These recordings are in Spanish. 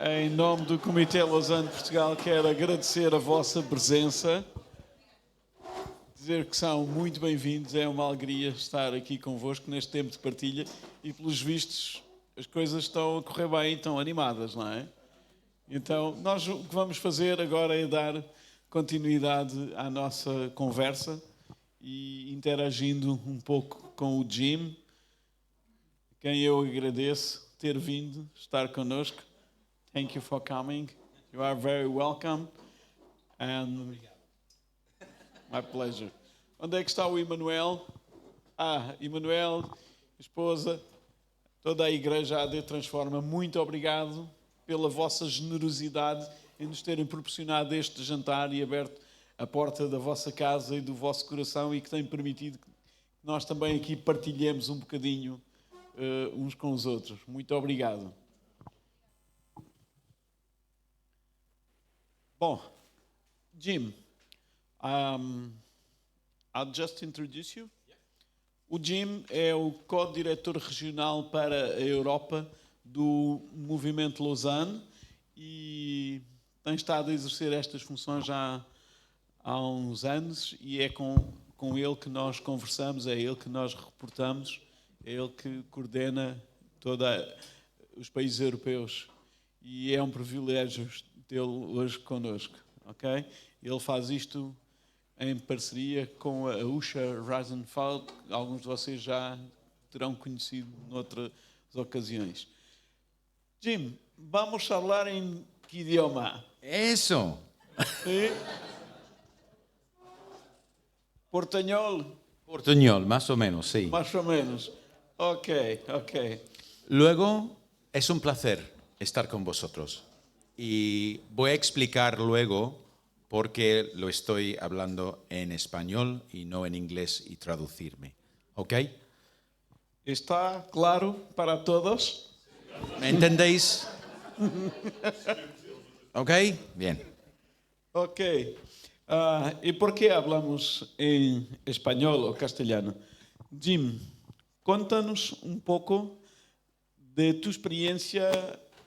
Em nome do Comitê Lausanne de Portugal, quero agradecer a vossa presença, dizer que são muito bem-vindos, é uma alegria estar aqui convosco neste tempo de partilha e, pelos vistos, as coisas estão a correr bem, estão animadas, não é? Então, nós o que vamos fazer agora é dar continuidade à nossa conversa e interagindo um pouco com o Jim, quem eu agradeço ter vindo estar connosco. Thank you for coming. You are very welcome. And my pleasure. Onde é que está o Emanuel? Emanuel, esposa, toda a igreja AD Transforma, muito obrigado pela vossa generosidade em nos terem proporcionado este jantar e aberto a porta da vossa casa e do vosso coração e que tem permitido que nós também aqui partilhemos um bocadinho uns com os outros. Muito obrigado. Bom, Jim, I'll just introduce you. O Jim é o co-diretor regional para a Europa do Movimento Lausanne e tem estado a exercer estas funções já há uns anos e é com ele que nós conversamos, é ele que nós reportamos, é ele que coordena todos os países europeus e é um privilégio tê-lo hoje connosco, ok? Ele faz isto em parceria com a Usha Rosenfeld, que alguns de vocês já terão conhecido noutras ocasiões. Jim, vamos falar em que idioma? Eso. ¿Sí? Portuñol. Portuñol, más o menos, sí. Más o menos. Ok. Luego, es un placer estar con vosotros. Y voy a explicar luego por qué lo estoy hablando en español y no en inglés y traducirme. ¿Ok? ¿Está claro para todos? ¿Me entendéis? ¿Ok? Bien. Ok. ¿Y por qué hablamos en español o castellano? Jim, cuéntanos un poco de tu experiencia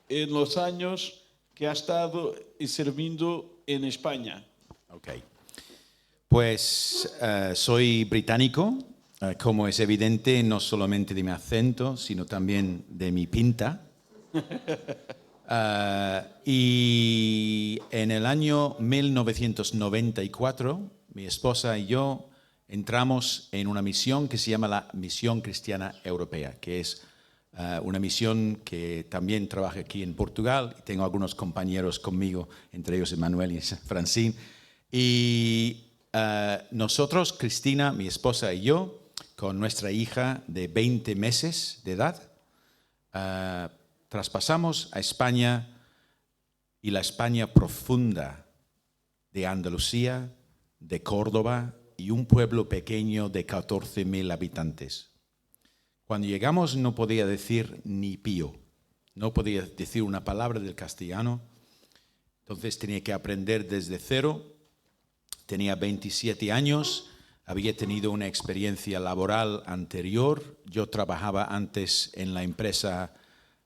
en los años que has estado sirviendo en España. Ok. Pues soy británico, como es evidente, no solamente de mi acento, sino también de mi pinta. Y en el año 1994, mi esposa y yo entramos en una misión que se llama la Misión Cristiana Europea, que es una misión que también trabaja aquí en Portugal. Tengo algunos compañeros conmigo, entre ellos Emanuel y Francine. Y nosotros, Cristina, mi esposa y yo, con nuestra hija de 20 meses de edad, traspasamos a España y la España profunda de Andalucía, de Córdoba y un pueblo pequeño de 14.000 habitantes. Cuando llegamos no podía decir ni pío, no podía decir una palabra del castellano, entonces tenía que aprender desde cero. Tenía 27 años, había tenido una experiencia laboral anterior. Yo trabajaba antes en la empresa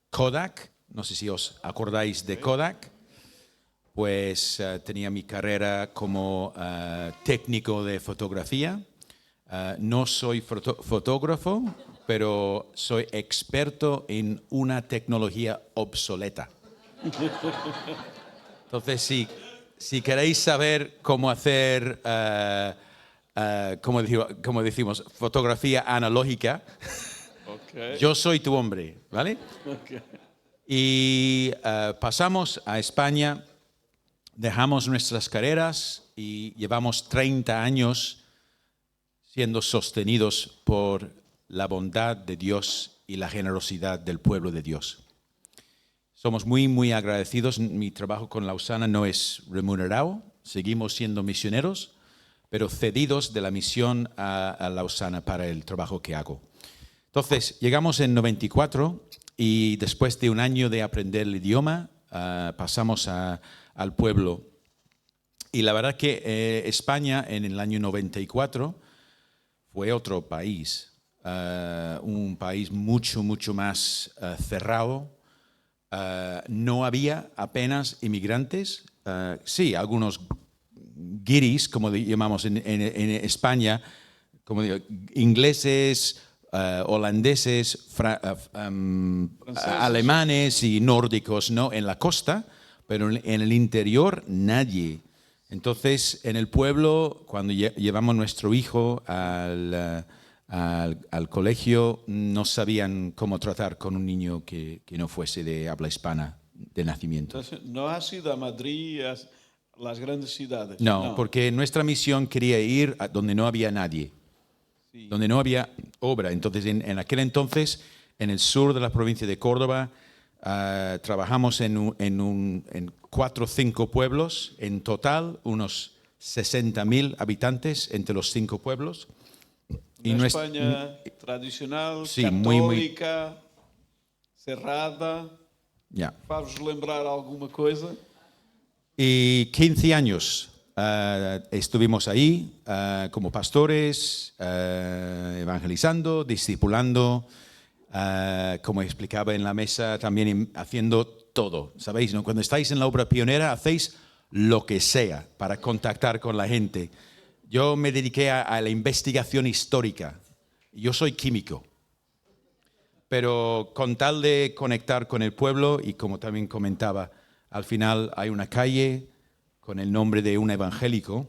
Kodak, no sé si os acordáis de Kodak, pues tenía mi carrera como técnico de fotografía. No soy fotógrafo, pero soy experto en una tecnología obsoleta. Entonces, si queréis saber cómo hacer, como decimos, fotografía analógica, Okay. yo soy tu hombre, ¿vale? Okay. Y pasamos a España, dejamos nuestras carreras y llevamos 30 años siendo sostenidos por la bondad de Dios y la generosidad del pueblo de Dios. Somos muy, muy agradecidos. Mi trabajo con Lausana no es remunerado, seguimos siendo misioneros, pero cedidos de la misión a Lausana para el trabajo que hago. Entonces, llegamos en 94 y después de un año de aprender el idioma, pasamos al pueblo. Y la verdad que España en el año 94 fue otro país, un país mucho, mucho más cerrado, no había apenas inmigrantes. Sí, algunos guiris, como llamamos en España, como digo, ingleses, holandeses, alemanes y nórdicos, ¿no? En la costa, pero en el interior nadie. Entonces, en el pueblo, cuando llevamos nuestro hijo al colegio, no sabían cómo tratar con un niño que no fuese de habla hispana de nacimiento. Entonces, ¿no has ido a Madrid, a las grandes ciudades? No, porque nuestra misión quería ir a donde no había nadie, Sí. donde no había obra. Entonces, en aquel entonces, en el sur de la provincia de Córdoba, trabajamos en 4 o 5 pueblos, en total unos 60.000 habitantes entre los 5 pueblos. Una España tradicional, sí, católica, cerrada. Yeah. Faz-vos lembrar alguma coisa? Y 15 años estuvimos ahí como pastores, evangelizando, discipulando, como explicaba en la mesa, también haciendo todo. ¿Sabéis? ¿No? Cuando estáis en la obra pionera, hacéis lo que sea para contactar con la gente. Yo me dediqué a la investigación histórica. Yo soy químico. Pero con tal de conectar con el pueblo, y como también comentaba, al final hay una calle con el nombre de un evangélico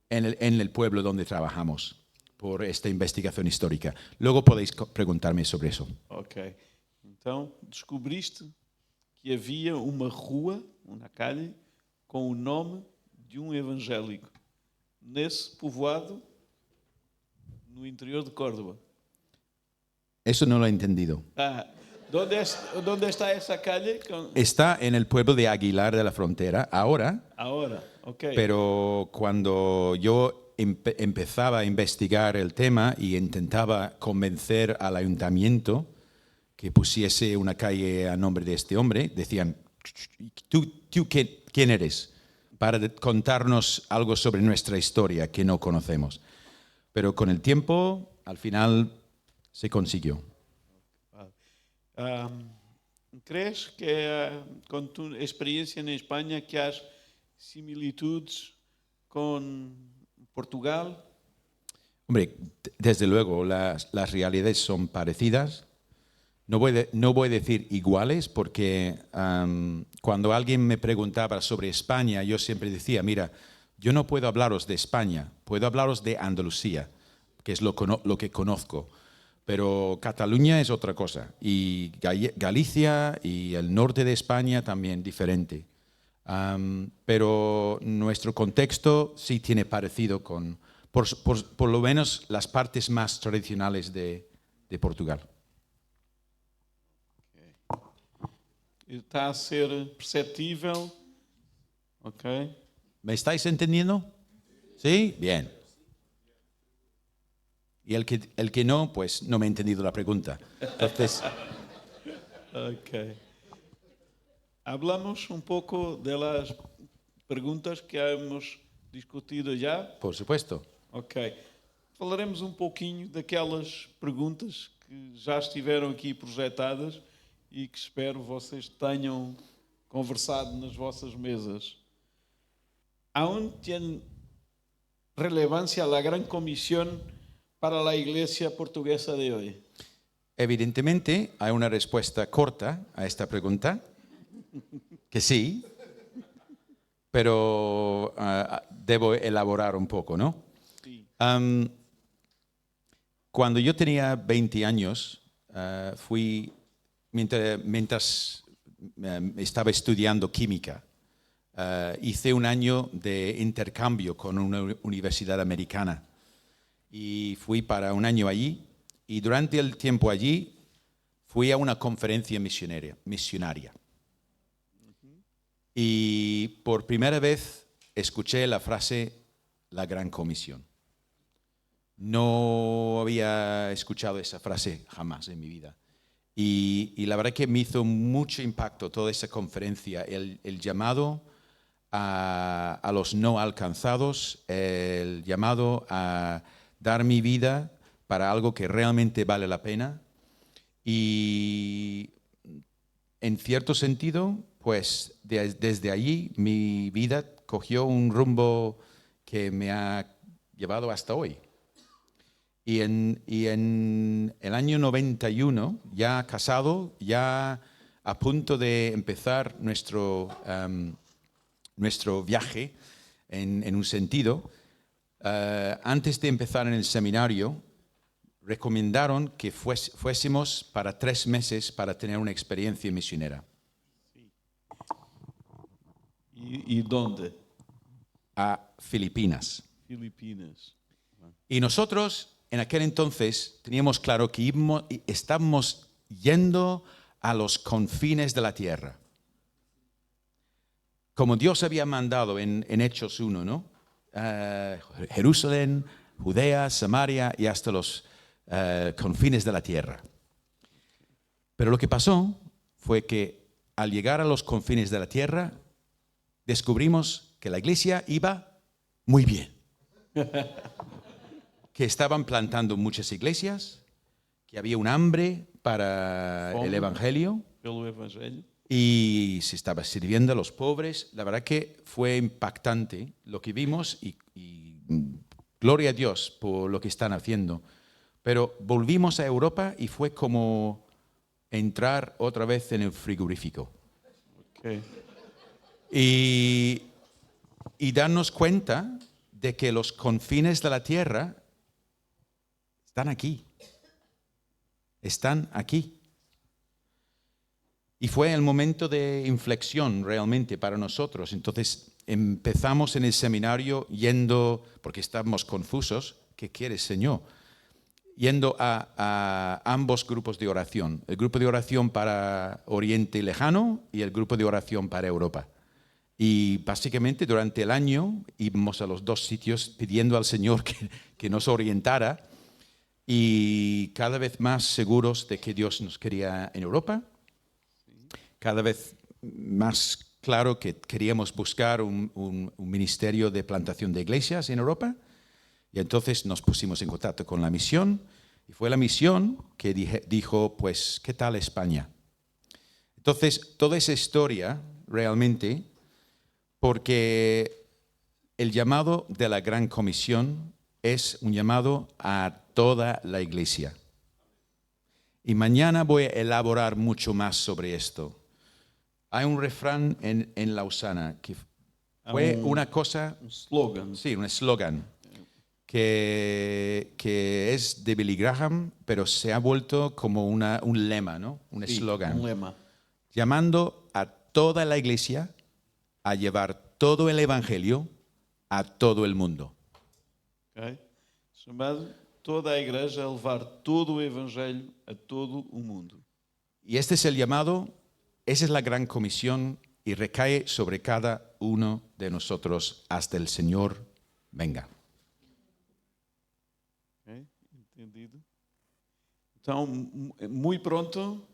en el pueblo donde trabajamos por esta investigación histórica. Luego podéis preguntarme sobre eso. Ok. Então, descobriste que havia uma rua, uma calle, com o nome de um evangélico nesse povoado no interior de Córdoba. Eso no lo he entendido. ¿Dónde está esa calle? Está en el pueblo de Aguilar de la Frontera, ahora. Ahora, ok. Pero cuando yo empezaba a investigar el tema y intentaba convencer al ayuntamiento que pusiese una calle a nombre de este hombre, decían, ¿tú quién eres? Para contarnos algo sobre nuestra historia que no conocemos. Pero con el tiempo, al final, se consiguió. ¿Crees que con tu experiencia en España que hay similitudes con Portugal? Hombre, desde luego, las realidades son parecidas. No voy a decir iguales porque cuando alguien me preguntaba sobre España, yo siempre decía, mira, yo no puedo hablaros de España, puedo hablaros de Andalucía, que es lo que conozco. Pero Cataluña es otra cosa, y Galicia y el norte de España también diferente. Pero nuestro contexto sí tiene parecido con, por lo menos, las partes más tradicionales de Portugal. Está a ser perceptível, ok? ¿Me estáis entendiendo? ¿Sí? Bien. Y el que no, pues no me ha entendido la pregunta. Entonces, Ok. Hablamos un poco de las preguntas que hemos discutido ya. por supuesto. Ok. Falaremos um pouquinho daquelas perguntas que já estiveram aqui projetadas e que espero vocês tenham conversado nas vossas mesas. ¿Aún tiene relevancia la gran comisión para la Iglesia portuguesa de hoy? Evidentemente, hay una respuesta corta a esta pregunta, que sí, pero debo elaborar un poco, ¿no? Sí. Cuando yo tenía 20 años, mientras estaba estudiando química, hice un año de intercambio con una universidad americana y fui para un año allí, y durante el tiempo allí fui a una conferencia misionaria. Y por primera vez escuché la frase la Gran Comisión. No había escuchado esa frase jamás en mi vida. Y la verdad que me hizo mucho impacto toda esa conferencia, el llamado a los no alcanzados, el llamado a dar mi vida para algo que realmente vale la pena. Y en cierto sentido, pues desde allí mi vida cogió un rumbo que me ha llevado hasta hoy. Y en el año 91, ya casado, ya a punto de empezar nuestro viaje en un sentido, antes de empezar en el seminario, recomendaron que fuésemos para 3 meses para tener una experiencia misionera. E dónde? A Filipinas. Filipinas. Y nosotros en aquel entonces teníamos claro que estábamos yendo a los confines de la tierra. Como Dios había mandado en Hechos 1, ¿no? Jerusalén, Judea, Samaria y hasta los confines de la tierra. Pero lo que pasó fue que al llegar a los confines de la tierra, descubrimos que la iglesia iba muy bien. Que estaban plantando muchas iglesias, que había un hambre para el evangelio. Pelo Evangelho. Y se estaba sirviendo a los pobres. La verdad que fue impactante lo que vimos y gloria a Dios por lo que están haciendo. Pero volvimos a Europa y fue como entrar otra vez en el frigorífico. Okay. Y darnos cuenta de que los confines de la tierra están aquí. Están aquí. Y fue el momento de inflexión realmente para nosotros. Entonces empezamos en el seminario yendo, porque estábamos confusos, ¿qué quieres, Señor? Yendo a ambos grupos de oración. El grupo de oración para Oriente Lejano y el grupo de oración para Europa. Y básicamente durante el año íbamos a los 2 sitios pidiendo al Señor que nos orientara y cada vez más seguros de que Dios nos quería en Europa. Cada vez más claro que queríamos buscar un ministerio de plantación de iglesias en Europa. Y entonces nos pusimos en contacto con la misión. Y fue la misión que dijo, pues, ¿qué tal España? Entonces, toda esa historia realmente, porque el llamado de la Gran Comisión es un llamado a toda la iglesia. Y mañana voy a elaborar mucho más sobre esto. Hay un refrán en Lausana que fue una cosa... Un slogan. Sí, un eslogan que es de Billy Graham, pero se ha vuelto como un lema, ¿no? Un eslogan. Un lema. Llamando a toda la iglesia a llevar todo el evangelio a todo el mundo. Okay? Chamado toda a igreja a levar todo o Evangelho a todo o mundo. Y este es el llamado, esa es la gran comisión y recae sobre cada uno de nosotros hasta el Señor venga. Okay? Entendido? Então, muito pronto,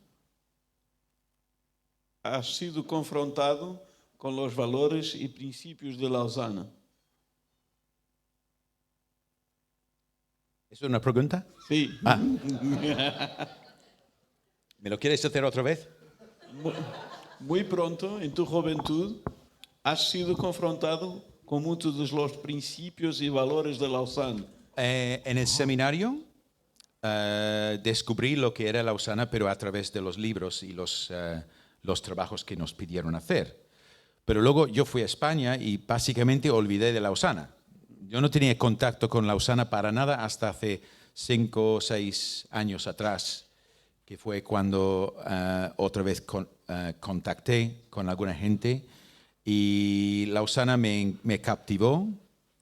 has sido confrontado com os valores e princípios de Lausana. ¿Es una pregunta? Sí. Ah. ¿Me lo quieres hacer otra vez? Muy pronto, en tu juventud, has sido confrontado con muchos de los principios y valores de Lausana. En el seminario descubrí lo que era Lausana, pero a través de los libros y los trabajos que nos pidieron hacer. Pero luego yo fui a España y básicamente olvidé de Lausana. Yo no tenía contacto con Lausana para nada hasta hace 5 o 6 años atrás, que fue cuando otra vez contacté con alguna gente y Lausana me captivó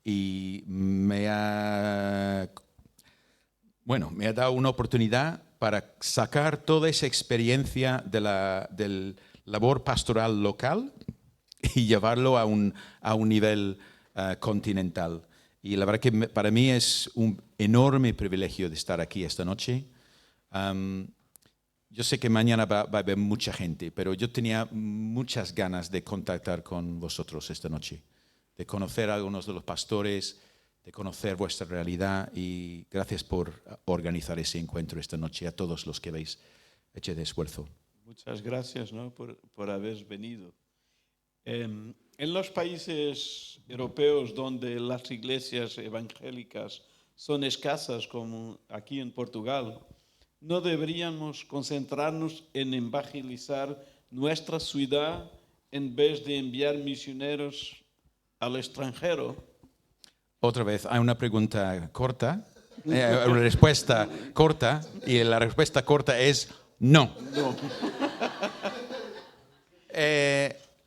y me ha dado una oportunidad para sacar toda esa experiencia del labor pastoral local y llevarlo a un nivel continental. Y la verdad que para mí es un enorme privilegio de estar aquí esta noche. Yo sé que mañana va a haber mucha gente, pero yo tenía muchas ganas de contactar con vosotros esta noche, de conocer a algunos de los pastores, de conocer vuestra realidad y gracias por organizar ese encuentro esta noche a todos los que habéis hecho de esfuerzo. Muchas gracias, ¿no? por haber venido. En los países europeos donde las iglesias evangélicas son escasas, como aquí en Portugal, ¿no deberíamos concentrarnos en evangelizar nuestra ciudad en vez de enviar misioneros al extranjero? Otra vez, hay una pregunta corta, una respuesta corta, y la respuesta corta es no. No.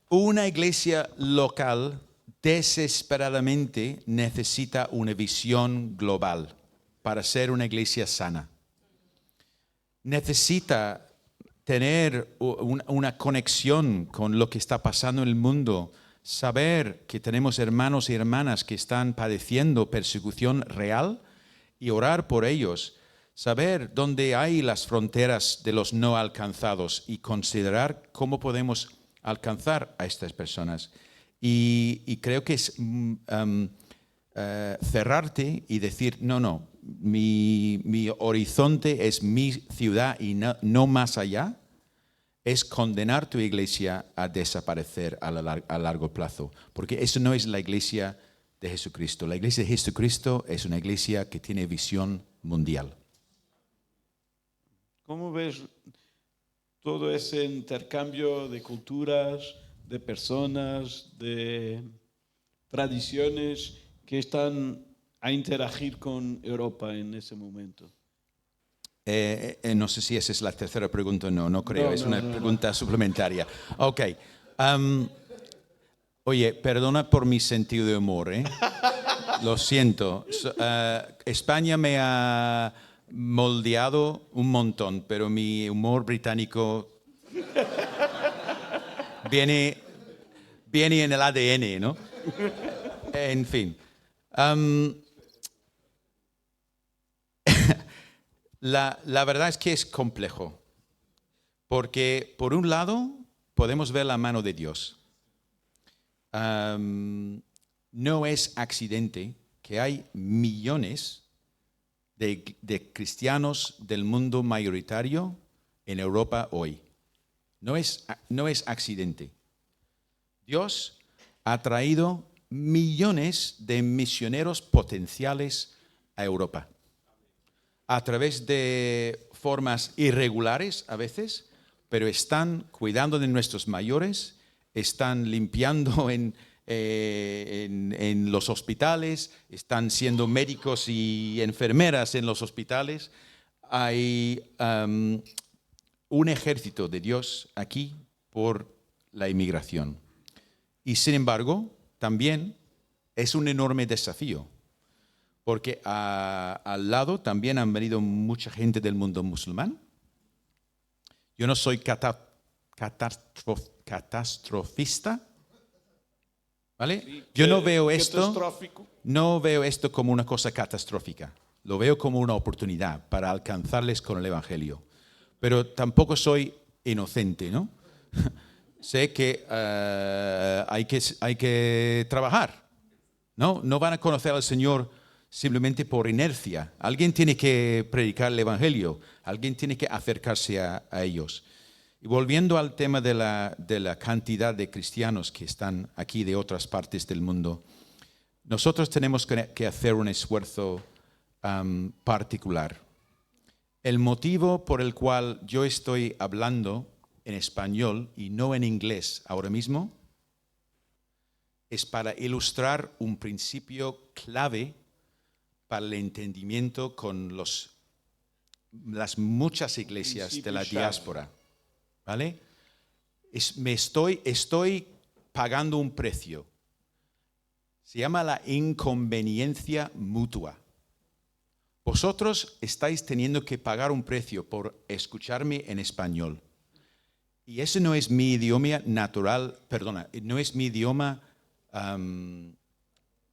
Una iglesia local desesperadamente necesita una visión global para ser una iglesia sana. Necesita tener una conexión con lo que está pasando en el mundo, saber que tenemos hermanos y hermanas que están padeciendo persecución real y orar por ellos, saber dónde hay las fronteras de los no alcanzados y considerar cómo podemos alcanzar a estas personas. Y creo que es cerrarte y decir, no, mi horizonte es mi ciudad y no más allá, es condenar tu iglesia a desaparecer a largo plazo. Porque eso no es la iglesia de Jesucristo. La iglesia de Jesucristo es una iglesia que tiene visión mundial. ¿Cómo ves todo ese intercambio de culturas, de personas, de tradiciones que están a interagir con Europa en ese momento? No sé si esa es la tercera pregunta, no creo, es una pregunta suplementaria. Ok. Oye, perdona por mi sentido de humor, ¿eh? Lo siento. España me ha moldeado un montón, pero mi humor británico viene en el ADN, ¿no? En fin. La verdad es que es complejo, porque por un lado podemos ver la mano de Dios. No es accidente que hay millones de cristianos del mundo mayoritario en Europa hoy. No es accidente. Dios ha traído millones de misioneros potenciales a Europa, a través de formas irregulares a veces, pero están cuidando de nuestros mayores, están limpiando en los hospitales, están siendo médicos y enfermeras en los hospitales. Hay un ejército de Dios aquí por la inmigración. Y sin embargo, también es un enorme desafío, porque al lado también han venido mucha gente del mundo musulmán. Yo no soy catastrofista, ¿vale? Sí, yo no veo esto como una cosa catastrófica. Lo veo como una oportunidad para alcanzarles con el Evangelio. Pero tampoco soy inocente, ¿no? Sé que hay que trabajar, ¿no? No van a conocer al Señor simplemente por inercia. Alguien tiene que predicar el Evangelio, alguien tiene que acercarse a ellos. Y volviendo al tema de la cantidad de cristianos que están aquí de otras partes del mundo, nosotros tenemos que hacer un esfuerzo particular. El motivo por el cual yo estoy hablando en español y no en inglés ahora mismo es para ilustrar un principio clave para el entendimiento con las muchas iglesias de la diáspora, ¿vale? Estoy pagando un precio. Se llama la inconveniencia mutua. Vosotros estáis teniendo que pagar un precio por escucharme en español. Y ese no es mi idioma natural, no es mi idioma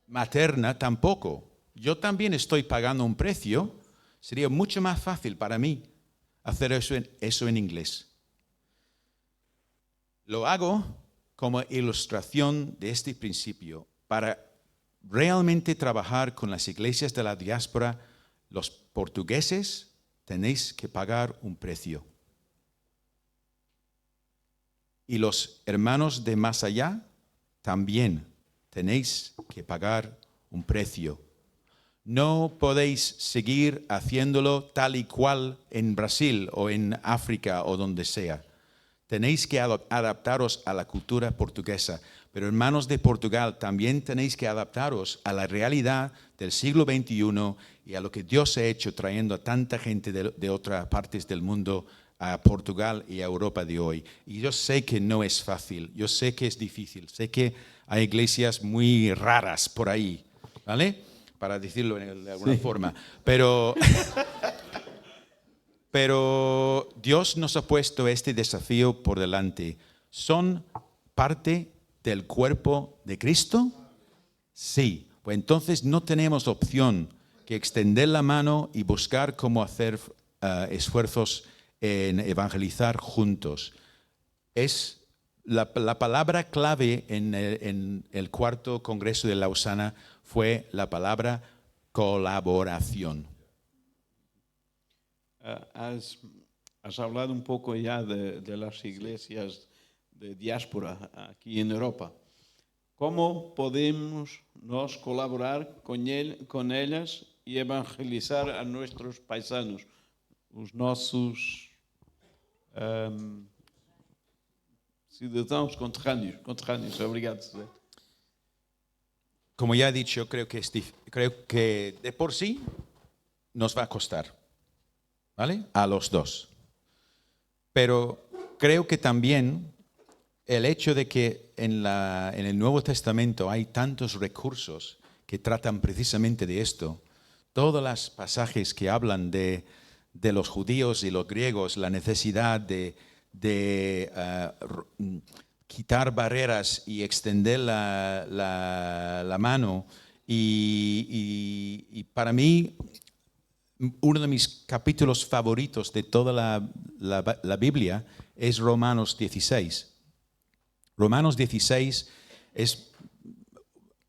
materna tampoco. Yo también estoy pagando un precio. Sería mucho más fácil para mí hacer eso en inglés. Lo hago como ilustración de este principio para realmente trabajar con las iglesias de la diáspora. Los portugueses tenéis que pagar un precio. Y los hermanos de más allá también tenéis que pagar un precio. No podéis seguir haciéndolo tal y cual en Brasil o en África o donde sea. Tenéis que adaptaros a la cultura portuguesa. Pero hermanos de Portugal, también tenéis que adaptaros a la realidad del siglo XXI y a lo que Dios ha hecho trayendo a tanta gente de otras partes del mundo a Portugal y a Europa de hoy. Y yo sé que no es fácil, yo sé que es difícil, sé que hay iglesias muy raras por ahí, ¿vale? Para decirlo de alguna forma. Pero Dios nos ha puesto este desafío por delante. ¿Son parte del cuerpo de Cristo? Sí. Pues entonces no tenemos opción que extender la mano y buscar cómo hacer esfuerzos en evangelizar juntos. Es la palabra clave en el cuarto Congreso de Lausana fue la palabra colaboración. Has hablado un poco ya de las iglesias de diáspora aquí en Europa. ¿Cómo podemos nos colaborar con ellas y evangelizar a nuestros paisanos, os nossos cidadãos conterrâneos? Obrigado, José. Como ya he dicho, creo que de por sí nos va a costar, ¿vale? A los dos. Pero creo que también el hecho de que en el Nuevo Testamento hay tantos recursos que tratan precisamente de esto, todos los pasajes que hablan de los judíos y los griegos, la necesidad de quitar barreras y extender la mano. Y para mí, uno de mis capítulos favoritos de toda la Biblia es Romanos 16. Romanos 16 es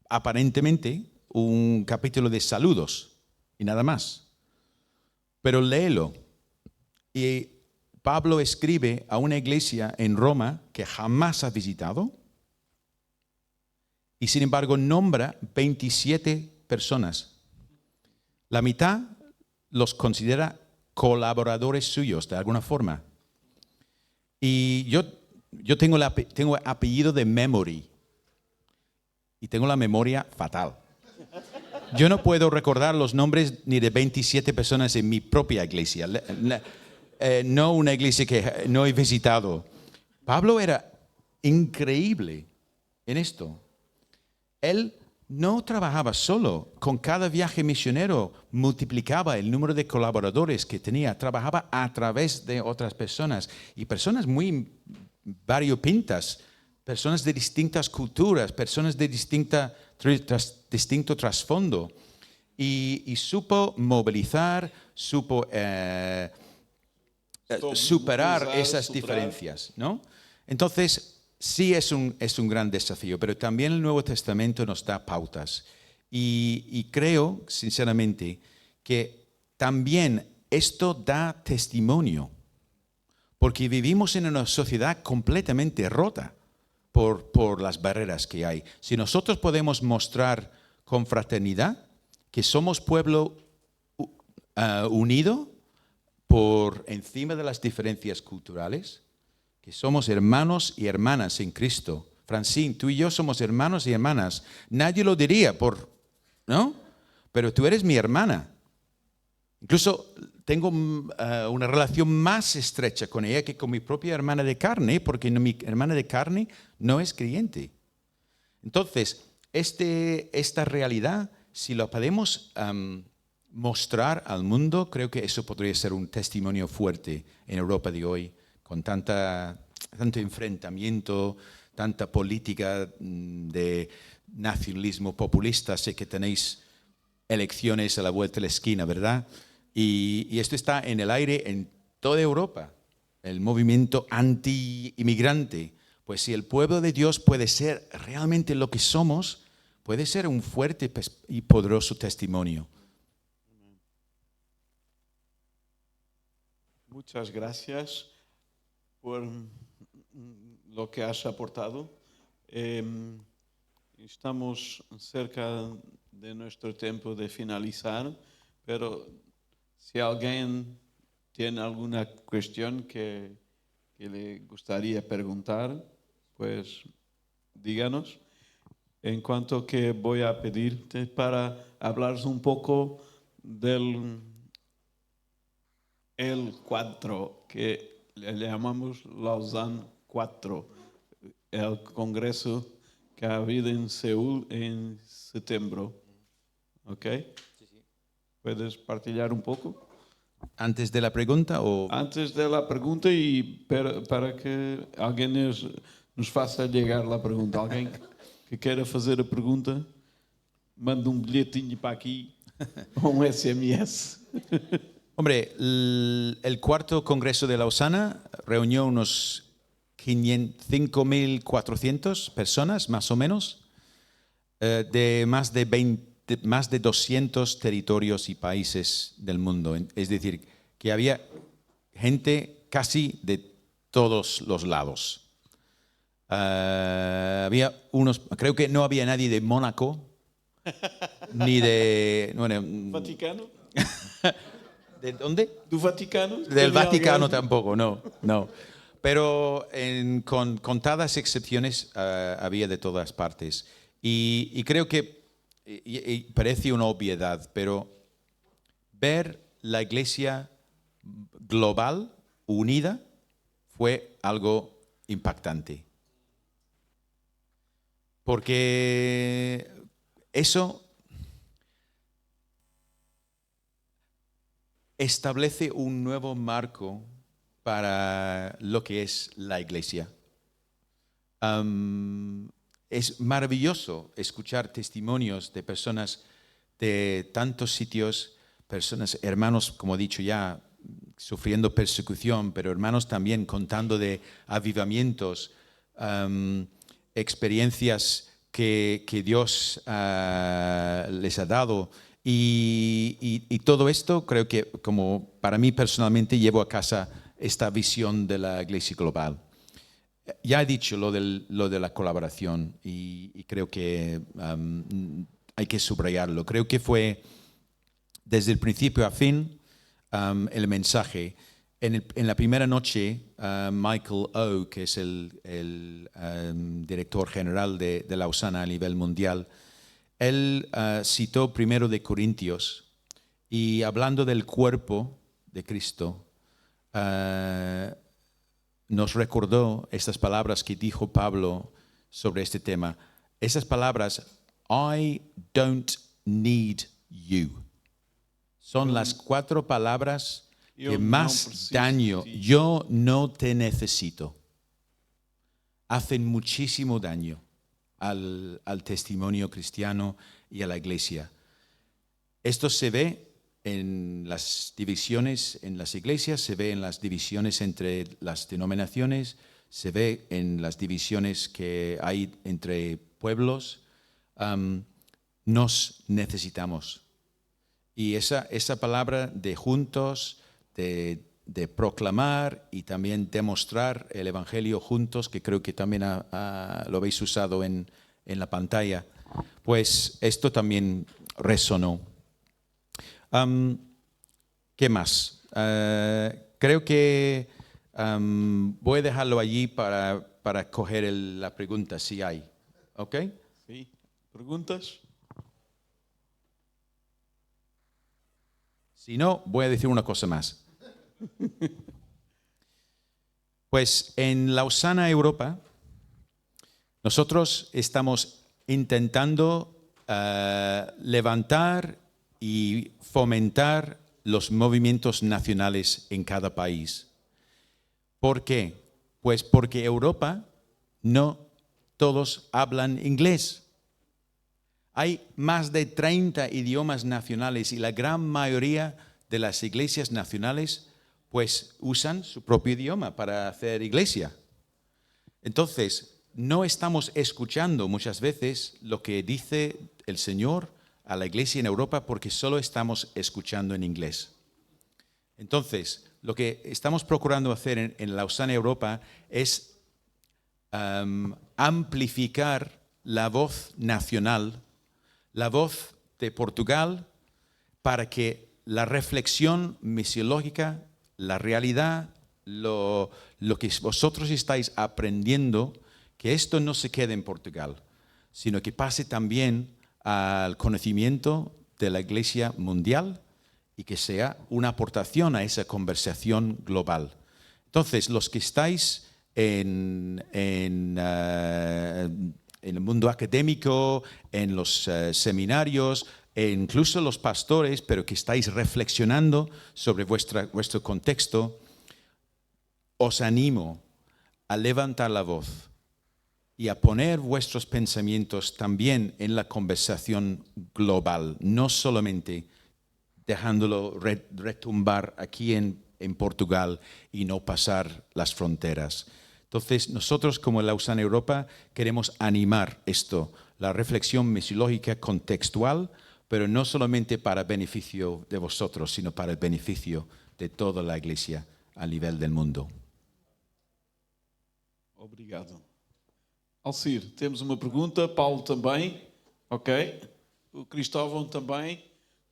aparentemente un capítulo de saludos y nada más. Pero léelo. Y Pablo escribe a una iglesia en Roma que jamás ha visitado y sin embargo nombra 27 personas. La mitad los considera colaboradores suyos de alguna forma. Y yo tengo apellido de memory y tengo la memoria fatal. Yo no puedo recordar los nombres ni de 27 personas en mi propia iglesia. No una iglesia que no he visitado. Pablo era increíble en esto. Él no trabajaba solo. Con cada viaje misionero multiplicaba el número de colaboradores que tenía. Trabajaba a través de otras personas y personas muy variopintas, personas de distintas culturas, personas de distinto trasfondo. Y supo movilizar, supo superar esas diferencias, ¿no? Entonces, sí es un gran desafío, pero también el Nuevo Testamento nos da pautas. Y creo, sinceramente, que también esto da testimonio, porque vivimos en una sociedad completamente rota por las barreras que hay. Si nosotros podemos mostrar con fraternidad que somos pueblo unido por encima de las diferencias culturales, que somos hermanos y hermanas en Cristo. Francine, tú y yo somos hermanos y hermanas. Nadie lo diría, ¿no? Pero tú eres mi hermana. Incluso tengo una relación más estrecha con ella que con mi propia hermana de carne, porque mi hermana de carne no es creyente. Entonces, esta realidad, si la podemos mostrar al mundo, creo que eso podría ser un testimonio fuerte en Europa de hoy, con tanto enfrentamiento, tanta política de nacionalismo populista. Sé que tenéis elecciones a la vuelta de la esquina, ¿verdad? Y esto está en el aire en toda Europa, el movimiento anti-inmigrante. Pues si el pueblo de Dios puede ser realmente lo que somos, puede ser un fuerte y poderoso testimonio. Muchas gracias por lo que has aportado. Estamos cerca de nuestro tiempo de finalizar, pero si alguien tiene alguna cuestión que le gustaría preguntar, pues díganos. En cuanto que voy a pedirte para hablar un poco del el 4, que le llamamos Lausanne 4, el congreso que ha habido en Seúl en septiembre. ¿Ok? ¿Puedes partillar un poco? ¿Antes de la pregunta o...? Antes de la pregunta y para que alguien nos faça llegar la pregunta. Alguém que queira fazer a pergunta, manda um bilhetinho para aqui ou um SMS. Hombre, el cuarto Congreso de Lausana reunió unos 5.400 personas, más o menos, de más de 200 territorios y países del mundo. Es decir, que había gente casi de todos los lados. Había unos, creo que no había nadie de Mónaco, ni de... Bueno, Vaticano? ¿de dónde? Do Vaticano? Del Vaticano tampoco, no. Pero con contadas excepciones había de todas partes. Y creo que y parece una obviedad, pero ver la iglesia global, unida, fue algo impactante. Porque eso establece un nuevo marco para lo que es la iglesia. Es maravilloso escuchar testimonios de personas de tantos sitios, personas, hermanos, como he dicho ya, sufriendo persecución, pero hermanos también contando de avivamientos, experiencias que Dios les ha dado. Y todo esto creo que, como para mí personalmente, llevo a casa esta visión de la iglesia global. Ya he dicho lo de la colaboración y creo que hay que subrayarlo. Creo que fue desde el principio a fin el mensaje. En la primera noche, Michael O, que es el director general de Lausana a nivel mundial, él citó primero de Corintios y hablando del cuerpo de Cristo, nos recordó estas palabras que dijo Pablo sobre este tema. Esas palabras, I don't need you, son las 4 palabras que más daño, yo no te necesito, hacen muchísimo daño al testimonio cristiano y a la iglesia. Esto se ve en las divisiones en las iglesias, se ve en las divisiones entre las denominaciones, se ve en las divisiones que hay entre pueblos. Nos necesitamos. Y esa palabra de juntos, de proclamar y también demostrar el Evangelio juntos, que creo que también lo habéis usado en la pantalla, pues esto también resonó. ¿Qué más? Creo que voy a dejarlo allí para coger la pregunta, si hay. ¿Ok? Sí. ¿Preguntas? Si no, voy a decir una cosa más. Pues en Lausana, Europa, nosotros estamos intentando levantar y fomentar los movimientos nacionales en cada país. ¿Por qué? Pues porque Europa no todos hablan inglés. Hay más de 30 idiomas nacionales y la gran mayoría de las iglesias nacionales pues usan su propio idioma para hacer iglesia. Entonces, no estamos escuchando muchas veces lo que dice el Señor a la iglesia en Europa porque solo estamos escuchando en inglés. Entonces, lo que estamos procurando hacer en Lausana, Europa, es amplificar la voz nacional, la voz de Portugal, para que la reflexión misiológica, la realidad, lo que vosotros estáis aprendiendo, que esto no se quede en Portugal, sino que pase también al conocimiento de la Iglesia mundial y que sea una aportación a esa conversación global. Entonces, los que estáis en el mundo académico, en los seminarios, e incluso los pastores, pero que estáis reflexionando sobre vuestro contexto, os animo a levantar la voz y a poner vuestros pensamientos también en la conversación global, no solamente dejándolo retumbar aquí en Portugal y no pasar las fronteras. Entonces, nosotros como Lausanne Europa queremos animar esto, la reflexión misiológica contextual, pero no solamente para beneficio de vosotros, sino para el beneficio de toda la Iglesia a nivel del mundo. Obrigado. Alcir, temos uma pergunta, Paulo também, ok? O Cristóvão também.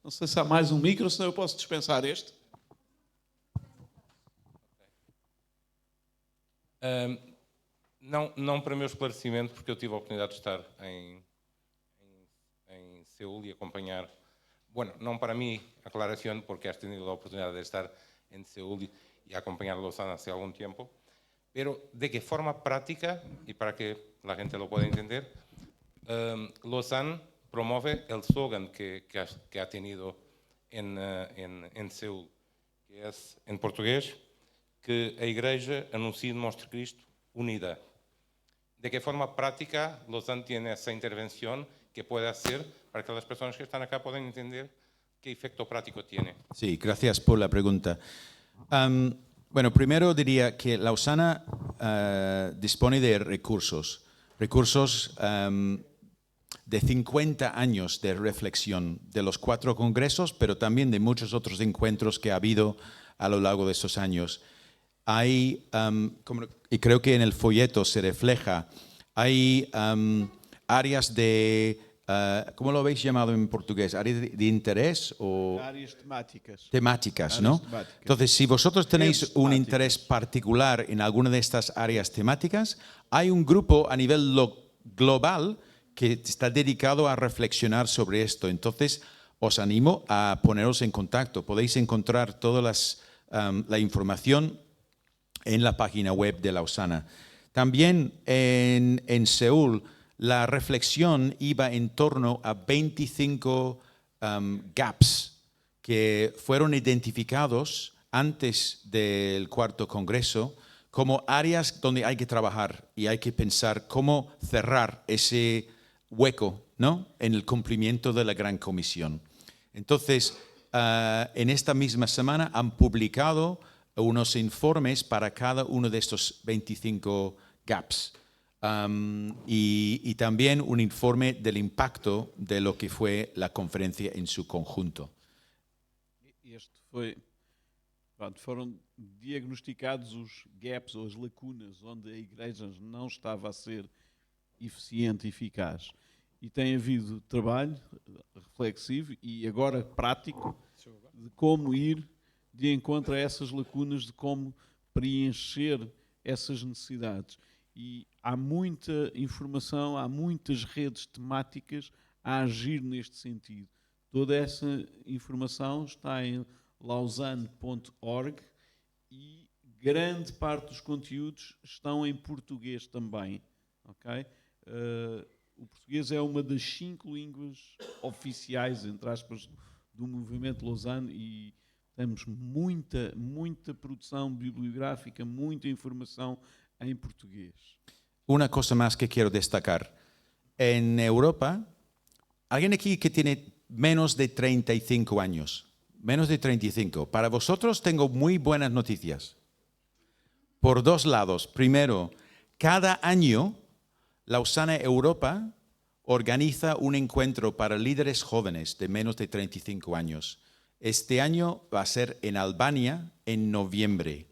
Não sei se há mais um micro, senão eu posso dispensar este. Não para meu esclarecimento, porque eu tive a oportunidade de estar em Seúl y acompañar, bueno, no para mí aclaración, porque has tenido la oportunidad de estar en Seúl y acompañar a Lausanne hace algún tiempo, pero de qué forma práctica, y para que la gente lo pueda entender, Lausanne promueve el slogan que ha tenido en Seúl, que es en portugués, que a Igreja anuncia y muestra Cristo unida. ¿De qué forma práctica Lausanne tiene esa intervención que puede hacer para que las personas que están acá puedan entender qué efecto práctico tiene? Sí, gracias por la pregunta. Bueno, primero diría que Lausanne dispone de recursos de 50 años de reflexión de los 4 congresos, pero también de muchos otros encuentros que ha habido a lo largo de esos años. Hay, y creo que en el folleto se refleja, hay áreas de, ¿cómo lo habéis llamado en portugués? ¿Áreas de interés o...? Áreas temáticas. Temáticas, ¿no? Temáticas. Entonces, si vosotros tenéis Temas un temáticos. interés particular en alguna de estas áreas temáticas, hay un grupo a nivel global que está dedicado a reflexionar sobre esto. Entonces, os animo a poneros en contacto. Podéis encontrar toda la información en la página web de Lausanne. También en Seúl, la reflexión iba en torno a 25 gaps que fueron identificados antes del 4º Congreso como áreas donde hay que trabajar y hay que pensar cómo cerrar ese hueco, ¿no?, en el cumplimiento de la Gran Comisión. Entonces, en esta misma semana han publicado unos informes para cada uno de estos 25 gaps y también un informe del impacto de lo que fue la conferencia en su conjunto. Foram diagnosticados os gaps ou as lacunas onde a Igreja não estava a ser eficiente e eficaz. E tem havido trabalho reflexivo e agora prático de como ir de encontro a essas lacunas, de como preencher essas necessidades. E há muita informação, há muitas redes temáticas a agir neste sentido. Toda essa informação está em lausanne.org e grande parte dos conteúdos estão em português também. Okay? O português é uma das 5 línguas oficiais, entre aspas, do movimento Lausanne e temos muita produção bibliográfica, muita informação en portugués. Una cosa más que quiero destacar. En Europa, alguien aquí que tiene menos de 35 años, menos de 35, para vosotros tengo muy buenas noticias. Por 2 lados. Primero, cada año Lausanne Europa organiza un encuentro para líderes jóvenes de menos de 35 años. Este año va a ser en Albania en noviembre.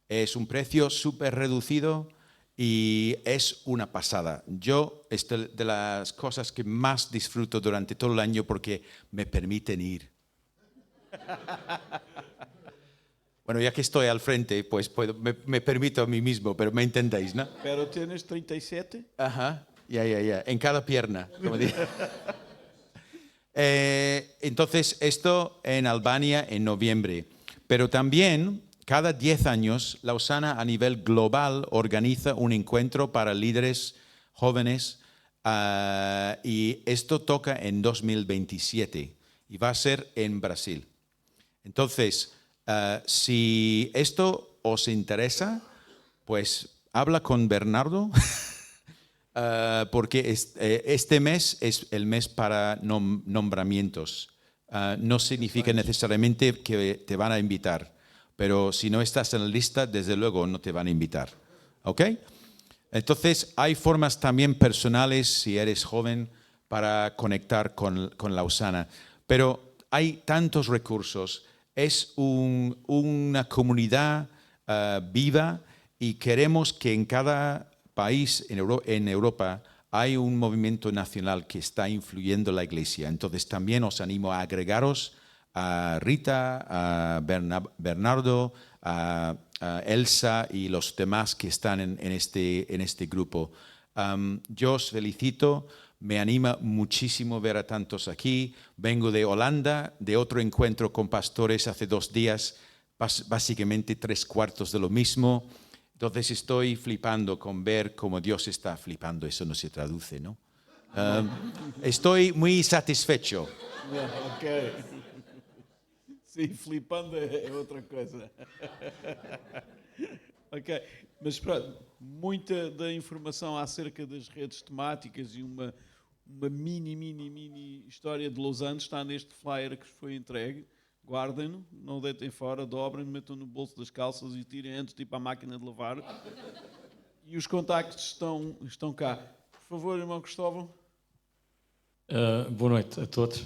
Es un precio súper reducido y es una pasada. Yo es de las cosas que más disfruto durante todo el año porque me permiten ir. Bueno, ya que estoy al frente, pues me permito a mí mismo, pero me entendéis, ¿no? Pero tienes 37? Ajá, ya. En cada pierna, como dice. Entonces, esto en Albania en noviembre. Pero también, cada 10 años, Lausana a nivel global organiza un encuentro para líderes jóvenes y esto toca en 2027 y va a ser en Brasil. Entonces, si esto os interesa, pues habla con Bernardo. Porque este mes es el mes para nombramientos. No significa necesariamente que te van a invitar, pero si no estás en la lista, desde luego no te van a invitar. ¿Ok? Entonces, hay formas también personales, si eres joven, para conectar con Lausana. Pero hay tantos recursos. Es una comunidad viva y queremos que en cada país en Europa hay un movimiento nacional que está influyendo la Iglesia. Entonces también os animo a agregaros a Rita, a Bernardo, a Elsa y los demás que están en este grupo. Yo os felicito, me anima muchísimo ver a tantos aquí. Vengo de Holanda, de otro encuentro con pastores hace 2 días, básicamente 3/4 de lo mismo. Entonces estoy flipando con ver cómo Dios está flipando, eso no se traduce, ¿no? Estoy muy satisfecho. Ok. Sim, flipando é outra coisa. Ok, mas pronto, muita da informação acerca das redes temáticas e uma mini história de Lausanne está neste flyer que vos foi entregue. Guardem-no, não o deitem fora, dobrem-no, metam no bolso das calças e tirem antes de ir para a máquina de lavar. E os contactos estão cá. Por favor, irmão Cristóvão. Boa noite a todos.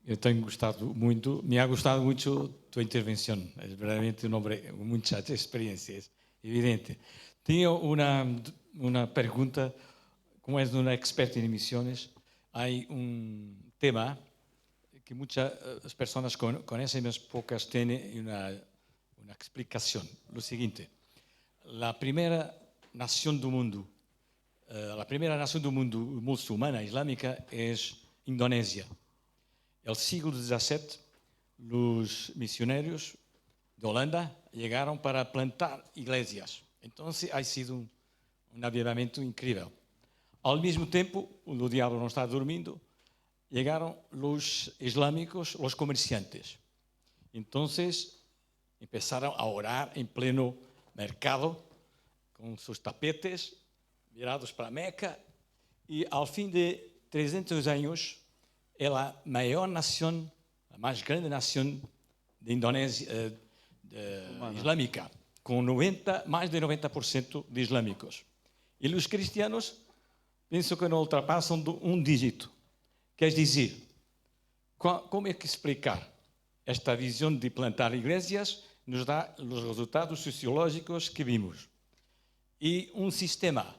Eu tenho gostado muito, me ha gustado mucho tu intervención. Es verdaderamente un hombre con muchas experiencias, evidente. Tengo una pregunta, como es una experta en misiones, hay un tema que muchas personas conocen, mas pocas tienen una explicación. Lo siguiente, la primera nación del mundo musulmana islámica es Indonesia. El siglo XVII, los misioneros de Holanda llegaron para plantar iglesias. Entonces ha sido un avivamiento increíble. Al mismo tiempo, el diablo no está durmiendo, llegaron los islámicos, los comerciantes. Entonces empezaron a orar en pleno mercado con sus tapetes virados para Meca y al fin de 300 años es la mayor nación, la más grande nación de Indonesia islámica, con más de 90% de islámicos. Y los cristianos pienso que no ultrapasan un dígito. Quer dizer, como é que explicar esta visão de plantar igrejas nos dá os resultados sociológicos que vimos? E um sistema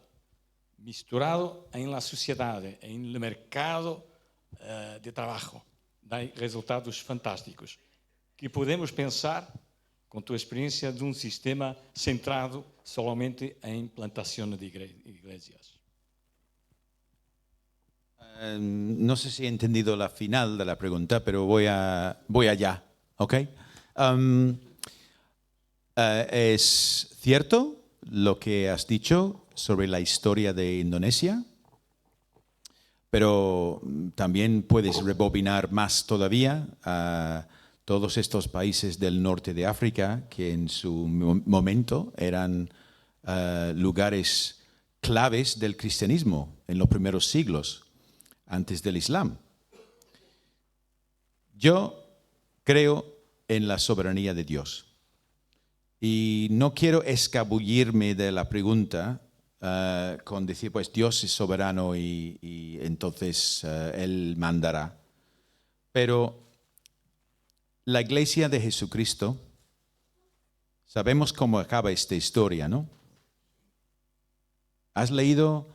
misturado em la sociedade, em el mercado de trabalho, dá resultados fantásticos. Que podemos pensar, com tua experiência, de um sistema centrado solamente em plantação de igrejas. No sé si he entendido la final de la pregunta, pero voy allá, ¿ok? ¿Es cierto lo que has dicho sobre la historia de Indonesia? Pero también puedes rebobinar más todavía a todos estos países del norte de África que en su momento eran lugares claves del cristianismo en los primeros siglos antes del Islam. Yo creo en la soberanía de Dios y no quiero escabullirme de la pregunta con decir, pues Dios es soberano y entonces Él mandará. Pero la Iglesia de Jesucristo, sabemos cómo acaba esta historia, ¿no? ¿Has leído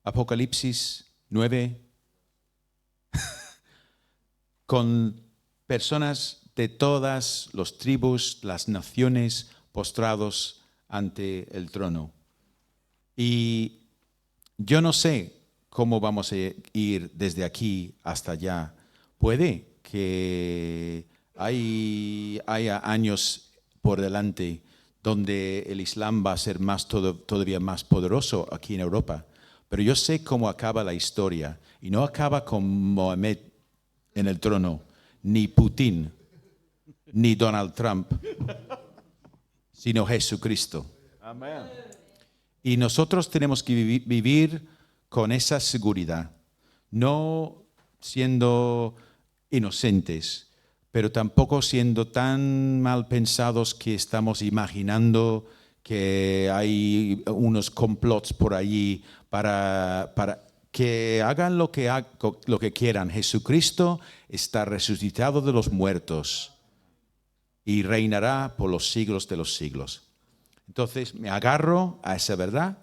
Apocalipsis 9? Con personas de todas las tribus, las naciones postrados ante el trono. Y yo no sé cómo vamos a ir desde aquí hasta allá. Puede que haya años por delante donde el Islam va a ser todavía más poderoso aquí en Europa. Pero yo sé cómo acaba la historia. Y no acaba con Mohamed en el trono, ni Putin, ni Donald Trump, sino Jesucristo. Amém. Y nosotros tenemos que vivir con esa seguridad, no siendo inocentes, pero tampoco siendo tan mal pensados que estamos imaginando que hay unos complots por allí para que hagan lo que quieran. Jesucristo está resucitado de los muertos y reinará por los siglos de los siglos. Entonces me agarro a esa verdad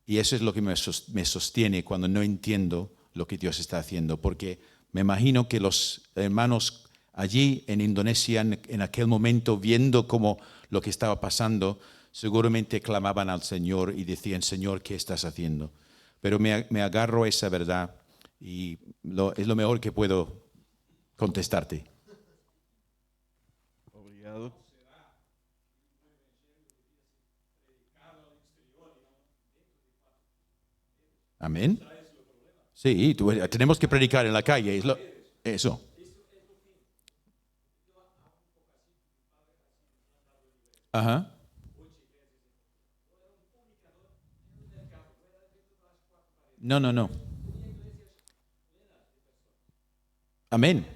y eso es lo que me sostiene cuando no entiendo lo que Dios está haciendo, porque me imagino que los hermanos allí en Indonesia en aquel momento, viendo como lo que estaba pasando, seguramente clamaban al Señor y decían: Señor, ¿qué estás haciendo? Pero me agarro a esa verdad y es lo mejor que puedo contestarte. Obrigado. Amén. Sí, tenemos que predicar en la calle. Eso. Ajá. No. Amén.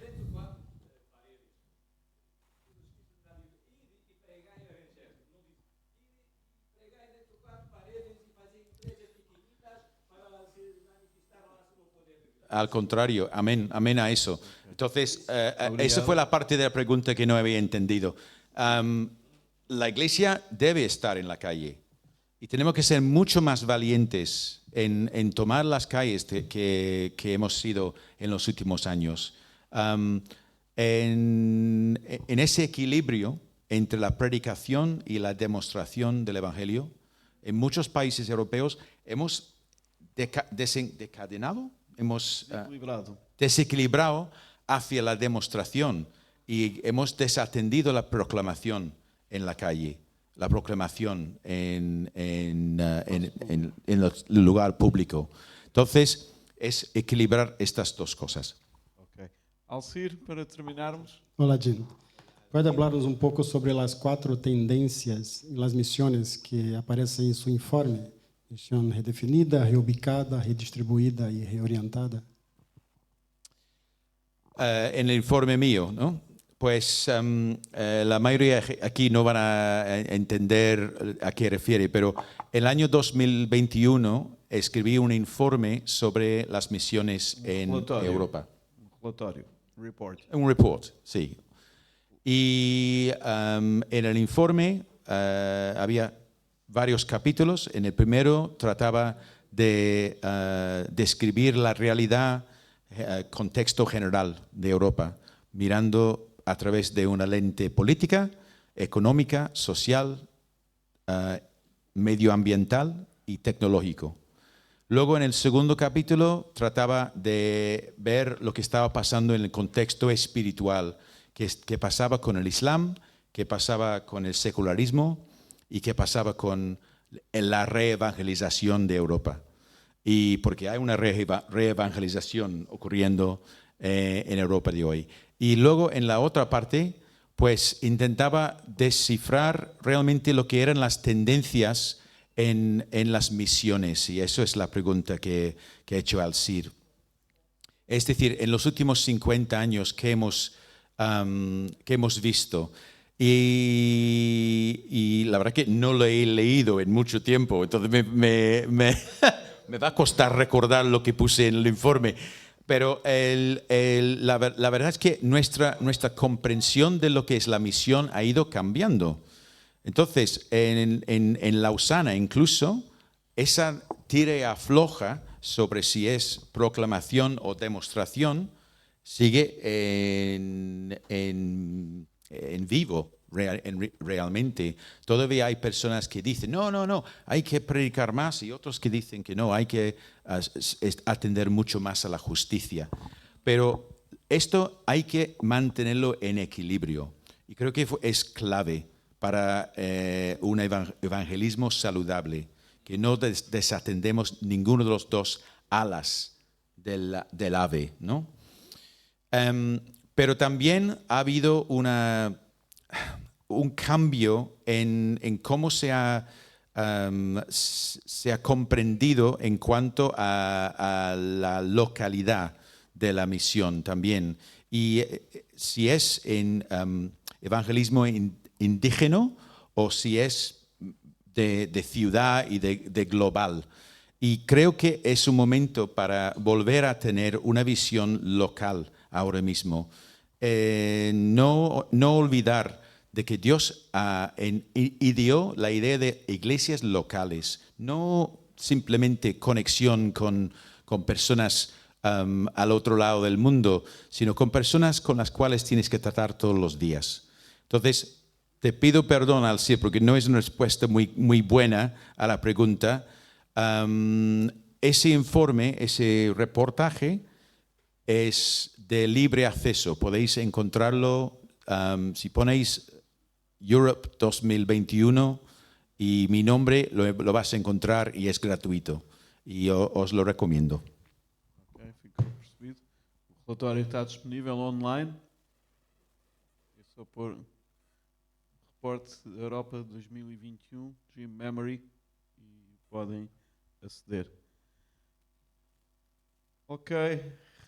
Al contrario, amén a eso. Entonces, esa fue la parte de la pregunta que no había entendido. La iglesia debe estar en la calle y tenemos que ser mucho más valientes en tomar las calles que hemos sido en los últimos años. En ese equilibrio entre la predicación y la demostración del Evangelio, en muchos países europeos hemos hemos desequilibrado hacia la demostración y hemos desatendido la proclamación en la calle, la proclamación en el lugar público. Entonces, es equilibrar estas dos cosas. Ok. Alcir, para terminarmos. Hola, Jim. ¿Puede hablarnos un poco sobre las 4 tendencias en las misiones que aparecen en su informe? Misión redefinida, reubicada, redistribuida y reorientada. En el informe mío, ¿no? Pues la mayoría aquí no van a entender a qué refiere, pero el año 2021 escribí un informe sobre las misiones en Europa. Un relatorio, report. Un report, sí. Y en el informe había varios capítulos. En el primero trataba de describir la realidad, contexto general de Europa, mirando a través de una lente política, económica, social, medioambiental y tecnológico. Luego, en el segundo capítulo, trataba de ver lo que estaba pasando en el contexto espiritual, qué pasaba con el Islam, qué pasaba con el secularismo y qué pasaba con la reevangelización de Europa. Y porque hay una reevangelización ocurriendo en Europa de hoy. Y luego, en la otra parte, pues intentaba descifrar realmente lo que eran las tendencias en las misiones. Y eso es la pregunta que he hecho al CIR. Es decir, en los últimos 50 años que hemos visto. Y la verdad que no lo he leído en mucho tiempo, entonces me va a costar recordar lo que puse en el informe. Pero la verdad es que nuestra comprensión de lo que es la misión ha ido cambiando. Entonces, en Lausana incluso, esa tira y afloja sobre si es proclamación o demostración sigue en vivo. Realmente todavía hay personas que dicen no, hay que predicar más, y otros que dicen que no, hay que atender mucho más a la justicia. Pero esto hay que mantenerlo en equilibrio, y creo que es clave para un evangelismo saludable, que no desatendemos ninguno de los dos alas del ave, ¿no? Pero también ha habido un cambio en cómo se ha comprendido en cuanto a la localidad de la misión también. Y si es en evangelismo indígena o si es de ciudad y de global. Y creo que es un momento para volver a tener una visión local ahora mismo. No olvidar de que Dios ideó la idea de iglesias locales, no simplemente conexión con personas al otro lado del mundo, sino con personas con las cuales tienes que tratar todos los días. Entonces, te pido perdón, Alcier, porque no es una respuesta muy buena a la pregunta. Ese informe, ese reportaje, es de libre acceso. Podéis encontrarlo si ponéis Europe 2021 y mi nombre, lo vas a encontrar, y es gratuito. Y os lo recomiendo. Ok, ficou percebido. O relatório está disponível online. É só pôr Reporte da Europa 2021, Dream Memory, e podem aceder. Ok,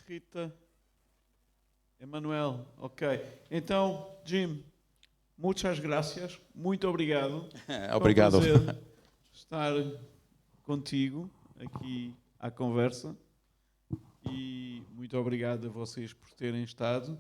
Rita, Emanuel, ok. Então, Jim, muitas gracias, muito obrigado. Obrigado. Foi um prazer estar contigo aqui à conversa, e muito obrigado a vocês por terem estado.